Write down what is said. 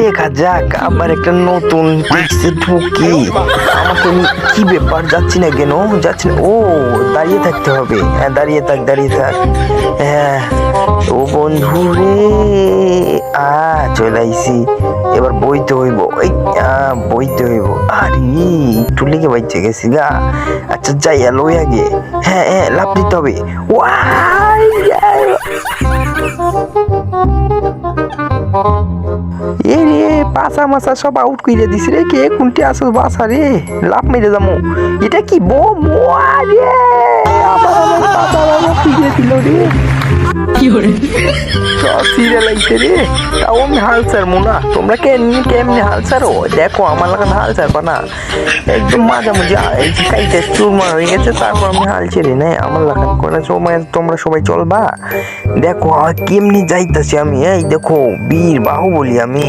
দেখা যাক আবার একটা নতুন টিক্সে ঢুকি। আমাকে কি ব্যাপার, যাচ্ছি না কেন? যাচ্ছি না। ও, দাঁড়িয়ে থাকতে হবে। হ্যাঁ, দাঁড়িয়ে থাক, দাঁড়িয়ে থাক। হ্যাঁ, ও বন্ধু রে, চলে আইসি। এবার বইতে হইব, বইতে হইব। আরে একটু লেগে বাইচে গেছি গা। আচ্ছা যাই, লই আগে। হ্যাঁ হ্যাঁ, লাভ দিতে হবে। এ রে, পাশা মাসা সব আউট কইরে দিছি রে। কে কোনটি আসল বাসা রে, লাভ মেরে যামু। এটা কি বোম? রে আমার পাশা মাসা ফিরে দিল রে। কি হরে সিরে লাগছে রে। তাও আমি হাল ছাড়বো না। তোমরা কেমনি হাল ছাড়ো? দেখো আমার লাগান হাল ছাড়বা না। একদম মাঝামাঝি কাইতে চুরমার হয়ে গেছে, তারপর আমি হাল ছেড়ে নেই। আমার লাগান করে সময় তোমরা সবাই চলবা। দেখো কেমনি যাইতাছি আমি। এই দেখো, বীর বাহুবলী আমি।